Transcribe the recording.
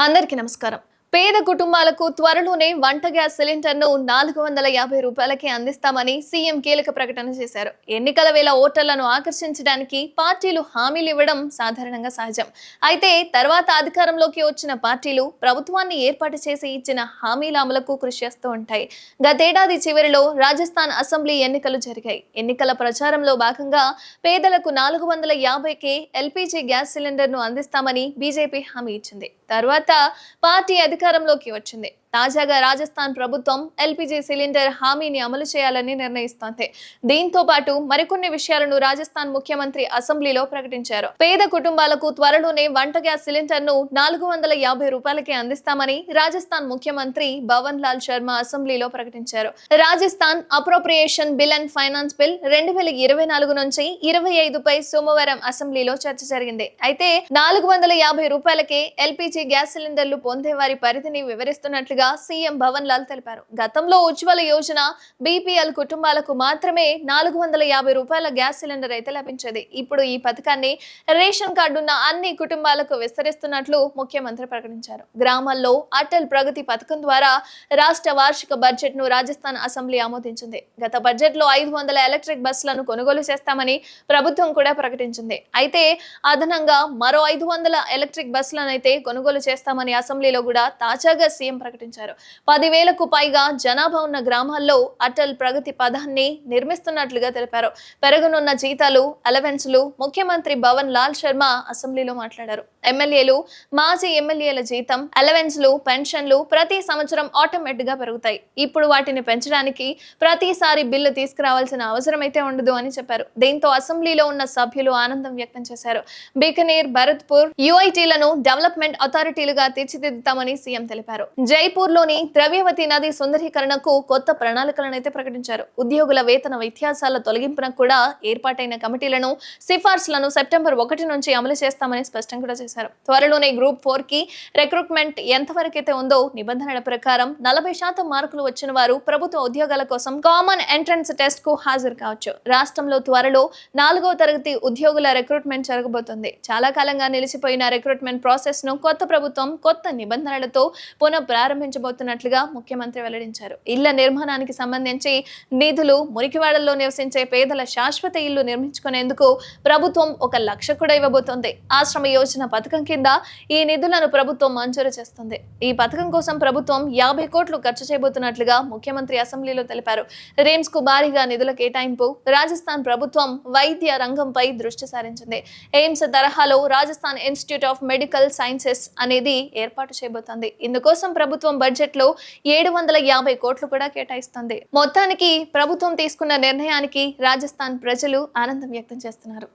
అందరికీ నమస్కారం. పేద కుటుంబాలకు త్వరలోనే వంట గ్యాస్ సిలిండర్ను 450 రూపాయలకి అందిస్తామని సీఎం కీలక ప్రకటన చేశారు. ఎన్నికల వేళ ఓటర్లను ఆకర్షించడానికి పార్టీలు హామీలు ఇవ్వడం సాధారణంగా సహజం. అయితే తర్వాత అధికారంలోకి వచ్చిన పార్టీలు ప్రభుత్వాన్ని ఏర్పాటు చేసి ఇచ్చిన హామీల అమలుకు కృషి చేస్తూ ఉంటాయి. గతేడాది చివరిలో రాజస్థాన్ అసెంబ్లీ ఎన్నికలు జరిగాయి. ఎన్నికల ప్రచారంలో భాగంగా పేదలకు 450కే ఎల్పీజీ గ్యాస్ సిలిండర్ను అందిస్తామని బీజేపీ హామీ ఇచ్చింది. తర్వాత పార్టీ అధికారంలోకి వచ్చింది. తాజాగా రాజస్థాన్ ప్రభుత్వం ఎల్పీజీ సిలిండర్ హామీని అమలు చేయాలని నిర్ణయిస్తోంది. దీంతో పాటు మరికొన్ని విషయాలను రాజస్థాన్ ముఖ్యమంత్రి అసెంబ్లీలో ప్రకటించారు. పేద కుటుంబాలకు త్వరలోనే వంట గ్యాస్ సిలిండర్ను 450 రూపాయలకి అందిస్తామని రాజస్థాన్ ముఖ్యమంత్రి భవన్ లాల్ శర్మ అసెంబ్లీలో ప్రకటించారు. Rajasthan appropriation bill and finance bill 2024 నుంచి 25పై సోమవారం అసెంబ్లీలో చర్చ జరిగింది. అయితే 450 రూపాయలకే ఎల్పీజీ గ్యాస్ సిలిండర్లు పొందే వారి పరిధిని వివరిస్తున్నట్లుగా సీఎం భవన్ లాల్ తెలిపారు. గతంలో ఉజ్వల యోజన బీపీఎల్ కుటుంబాలకు మాత్రమే 450 రూపాయల గ్యాస్ సిలిండర్ అయితే లభించేది. ఇప్పుడు ఈ పథకాన్ని రేషన్ కార్డున్న అన్ని కుటుంబాలకు విస్తరిస్తున్నట్లు ముఖ్యమంత్రి ప్రకటించారు. గ్రామాల్లో అటల్ ప్రగతి పథకం ద్వారా రాష్ట్ర వార్షిక బడ్జెట్ ను రాజస్థాన్ అసెంబ్లీ ఆమోదించింది. గత బడ్జెట్ లో 500 ఎలక్ట్రిక్ బస్సులను కొనుగోలు చేస్తామని ప్రభుత్వం కూడా ప్రకటించింది. అయితే అదనంగా మరో 500 ఎలక్ట్రిక్ బస్సులను అయితే కొనుగోలు చేస్తామని అసెంబ్లీలో కూడా తాజాగా సీఎం ప్రకటించారు. 10,000కు పైగా జనాభా ఉన్న గ్రామాల్లో అటల్ ప్రగతి పథాన్ని నిర్మిస్తున్నట్లుగా తెలిపారు. పెరగనున్న జీతాలు, అలవెన్స్లు ముఖ్యమంత్రి భవన్ లాల్ శర్మ అసెంబ్లీలో మాట్లాడారు. ఎమ్మెల్యేలు, మాజీ ఎమ్మెల్యేల జీతం, అలవెన్స్లు, పెన్షన్లు ప్రతి సంవత్సరం ఆటోమేటిక్ గా పెరుగుతాయి. ఇప్పుడు వాటిని పెంచడానికి ప్రతిసారి బిల్లు తీసుకురావాల్సిన అవసరం అయితే ఉండదు అని చెప్పారు. దీంతో అసెంబ్లీలో ఉన్న సభ్యులు ఆనందం వ్యక్తం చేశారు. బికనీర్, భరత్పూర్ యూఐటీలను డెవలప్మెంట్ అథారిటీలుగా తీర్చిదిద్దుతామని సీఎం తెలిపారు. జైపూర్ లోని ద్రవ్యవతి నది సుందరీకరణకు కొత్త ప్రణాళికలను అయితే ప్రకటించారు. ఉద్యోగుల వేతన వ్యత్యాసాల తొలగింపునకు కూడా ఏర్పాటైన కమిటీలను, సిఫార్సులను సెప్టెంబర్ 1 నుంచి అమలు చేస్తామని స్పష్టం కూడా చేశారు. త్వరలోనే గ్రూప్ 4 కి రిక్రూట్మెంట్ ఎంతవరకైతే ఉందో నిబంధనల ప్రకారం 40% మార్కులు వచ్చిన వారు ప్రభుత్వ ఉద్యోగాల కోసం కామన్ ఎంట్రన్స్ టెస్ట్ కు హాజరు కావచ్చు. రాష్ట్రంలో త్వరలో 4వ తరగతి ఉద్యోగుల రిక్రూట్మెంట్ జరగబోతుంది. చాలా కాలంగా నిలిచిపోయిన రిక్రూట్మెంట్ ప్రాసెస్ ను కొత్త ప్రభుత్వం కొత్త నిబంధనలతో పునః ప్రారంభించబోతున్నట్లుగా ముఖ్యమంత్రి వెల్లడించారు. ఇళ్ల నిర్మాణానికి సంబంధించి నిధులు, మురికివాడల్లో నివసించే పేదల శాశ్వత ఇళ్లు నిర్మించుకునేందుకు ప్రభుత్వం 1 లక్ష కూడా ఇవ్వబోతోంది. ఆశ్రమ యోజన పథకం కింద ఈ నిధులను ప్రభుత్వం మంజూరు చేస్తుంది. ఈ పథకం కోసం ప్రభుత్వం 50 కోట్లు ఖర్చు చేయబోతున్నట్లుగా ముఖ్యమంత్రి అసెంబ్లీలో తెలిపారు. రిమ్స్ కు భారీగా నిధుల కేటాయింపు. రాజస్థాన్ ప్రభుత్వం వైద్య రంగంపై దృష్టి సారించింది. ఎయిమ్స్ తరహాలో Rajasthan institute of medical sciences అనేది ఏర్పాటు చేయబోతోంది. ఇందుకోసం ప్రభుత్వం బడ్జెట్ లో 750 కోట్లు కూడా కేటాయిస్తుంది. మొత్తానికి ప్రభుత్వం తీసుకున్న నిర్ణయానికి రాజస్థాన్ ప్రజలు ఆనందం వ్యక్తం చేస్తున్నారు.